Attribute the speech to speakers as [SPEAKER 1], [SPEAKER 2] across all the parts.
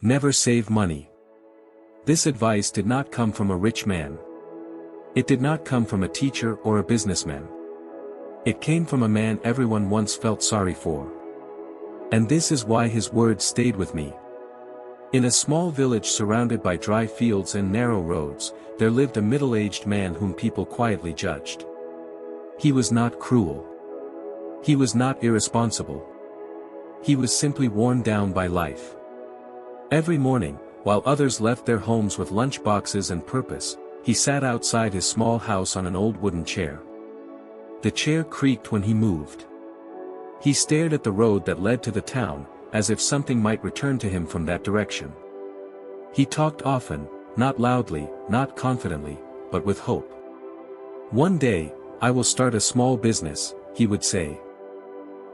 [SPEAKER 1] Never save money. This advice did not come from a rich man. It did not come from a teacher or a businessman. It came from a man everyone once felt sorry for. And this is why his words stayed with me. In a small village surrounded by dry fields and narrow roads, there lived a middle-aged man whom people quietly judged. He was not cruel. He was not irresponsible. He was simply worn down by life. Every morning, while others left their homes with lunch boxes and purpose, he sat outside his small house on an old wooden chair. The chair creaked when he moved. He stared at the road that led to the town, as if something might return to him from that direction. He talked often, not loudly, not confidently, but with hope. "One day, I will start a small business," he would say.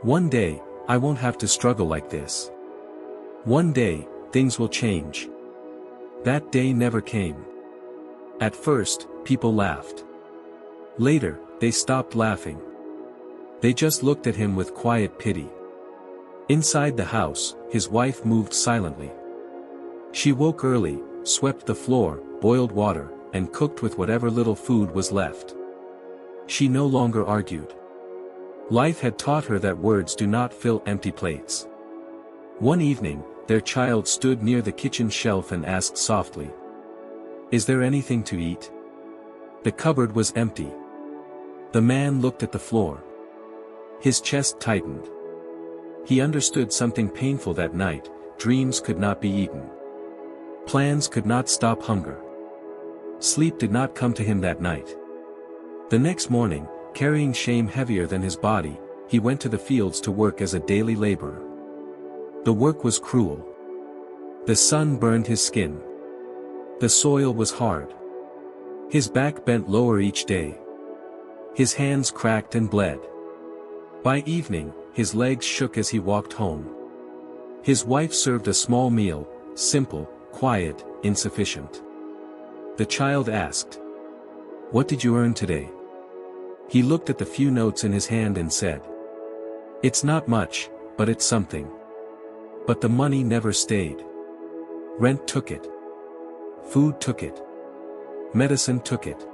[SPEAKER 1] "One day, I won't have to struggle like this. One day, things will change." That day never came. At first, people laughed. Later, they stopped laughing. They just looked at him with quiet pity. Inside the house, his wife moved silently. She woke early, swept the floor, boiled water, and cooked with whatever little food was left. She no longer argued. Life had taught her that words do not fill empty plates. One evening, their child stood near the kitchen shelf and asked softly, "Is there anything to eat?" The cupboard was empty. The man looked at the floor. His chest tightened. He understood something painful that night: dreams could not be eaten. Plans could not stop hunger. Sleep did not come to him that night. The next morning, carrying shame heavier than his body, he went to the fields to work as a daily laborer. The work was cruel. The sun burned his skin. The soil was hard. His back bent lower each day. His hands cracked and bled. By evening, his legs shook as he walked home. His wife served a small meal, simple, quiet, insufficient. The child asked, "What did you earn today?" He looked at the few notes in his hand and said, "It's not much, but it's something." But the money never stayed. Rent took it. Food took it. Medicine took it.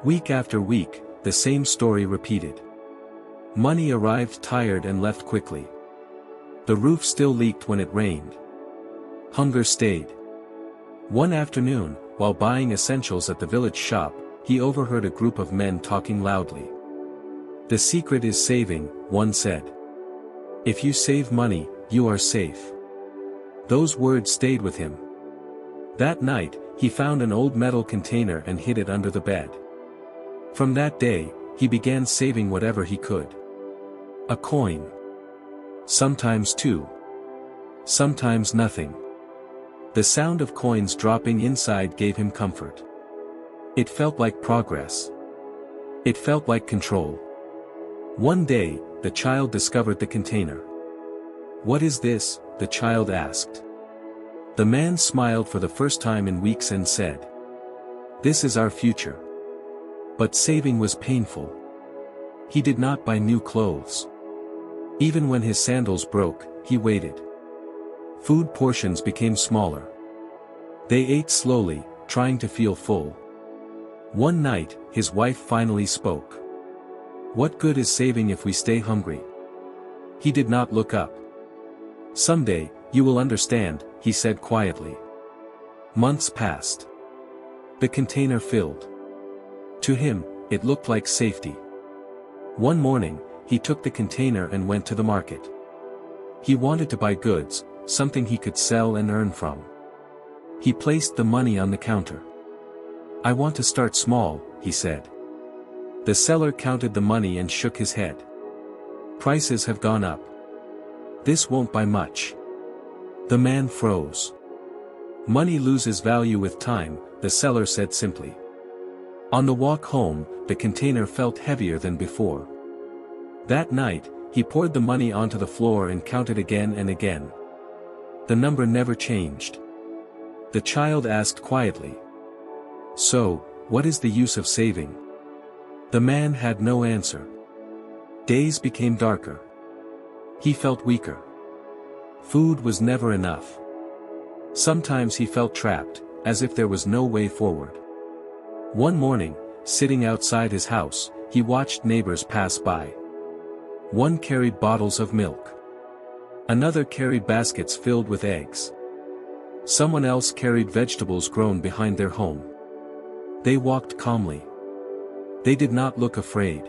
[SPEAKER 1] Week after week, the same story repeated. Money arrived tired and left quickly. The roof still leaked when it rained. Hunger stayed. One afternoon, while buying essentials at the village shop, he overheard a group of men talking loudly. "The secret is saving," one said. "If you save money, you are safe." Those words stayed with him. That night, he found an old metal container and hid it under the bed. From that day, he began saving whatever he could. A coin. Sometimes two. Sometimes nothing. The sound of coins dropping inside gave him comfort. It felt like progress. It felt like control. One day, the child discovered the container. "What is this?" the child asked. The man smiled for the first time in weeks and said, "This is our future." But saving was painful. He did not buy new clothes. Even when his sandals broke, he waited. Food portions became smaller. They ate slowly, trying to feel full. One night, his wife finally spoke. "What good is saving if we stay hungry?" He did not look up. "Someday, you will understand," he said quietly. Months passed. The container filled. To him, it looked like safety. One morning, he took the container and went to the market. He wanted to buy goods, something he could sell and earn from. He placed the money on the counter. "I want to start small," he said. The seller counted the money and shook his head. "Prices have gone up. This won't buy much." The man froze. "Money loses value with time," the seller said simply. On the walk home, the container felt heavier than before. That night, he poured the money onto the floor and counted again and again. The number never changed. The child asked quietly, "So, what is the use of saving?" The man had no answer. Days became darker. He felt weaker. Food was never enough. Sometimes he felt trapped, as if there was no way forward. One morning, sitting outside his house, he watched neighbors pass by. One carried bottles of milk. Another carried baskets filled with eggs. Someone else carried vegetables grown behind their home. They walked calmly. They did not look afraid.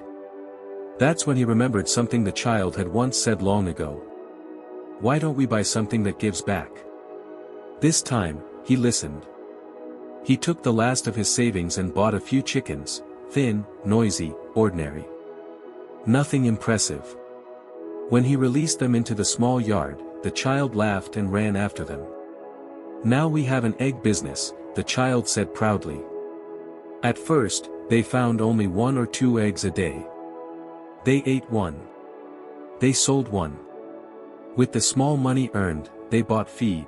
[SPEAKER 1] That's when he remembered something the child had once said long ago. Why don't we buy something that gives back? This time, he listened. He took the last of his savings and bought a few chickens, thin, noisy, ordinary. Nothing impressive. When he released them into the small yard, the child laughed and ran after them. Now we have an egg business, the child said proudly. At first, they found only 1 or 2 eggs a day. They ate one. They sold one. With the small money earned, they bought feed.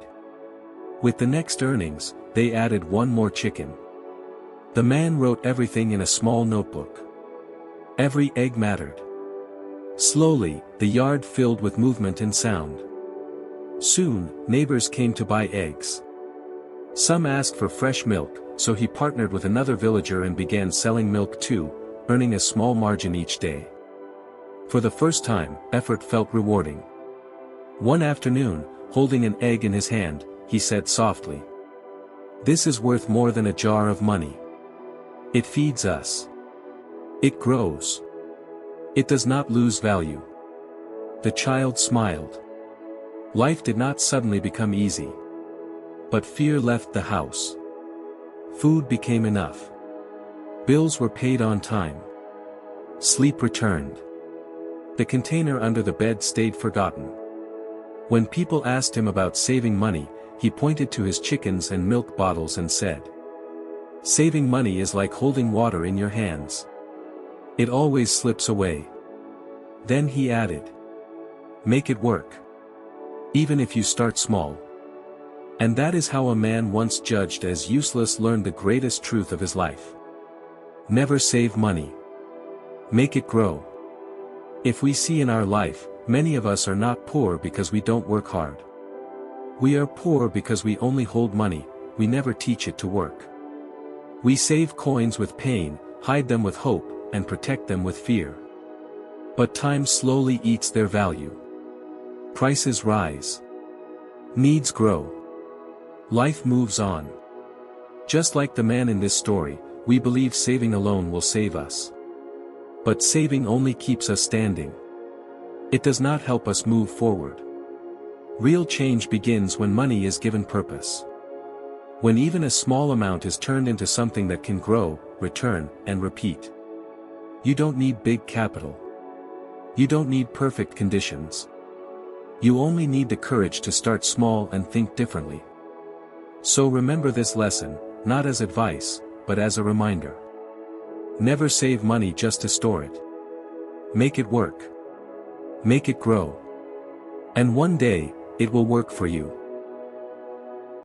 [SPEAKER 1] With the next earnings, they added one more chicken. The man wrote everything in a small notebook. Every egg mattered. Slowly, the yard filled with movement and sound. Soon, neighbors came to buy eggs. Some asked for fresh milk, so he partnered with another villager and began selling milk too, earning a small margin each day. For the first time, effort felt rewarding. One afternoon, holding an egg in his hand, he said softly, "This is worth more than a jar of money. It feeds us. It grows. It does not lose value." The child smiled. Life did not suddenly become easy. But fear left the house. Food became enough. Bills were paid on time. Sleep returned. The container under the bed stayed forgotten. When people asked him about saving money, he pointed to his chickens and milk bottles and said, "Saving money is like holding water in your hands. It always slips away." Then he added, "Make it work. Even if you start small." And that is how a man once judged as useless learned the greatest truth of his life. Never save money. Make it grow. If we see in our life, many of us are not poor because we don't work hard. We are poor because we only hold money, we never teach it to work. We save coins with pain, hide them with hope, and protect them with fear. But time slowly eats their value. Prices rise. Needs grow. Life moves on. Just like the man in this story, we believe saving alone will save us. But saving only keeps us standing. It does not help us move forward. Real change begins when money is given purpose. When even a small amount is turned into something that can grow, return, and repeat. You don't need big capital. You don't need perfect conditions. You only need the courage to start small and think differently. So remember this lesson, not as advice, but as a reminder. Never save money just to store it. Make it work. Make it grow. And one day, it will work for you.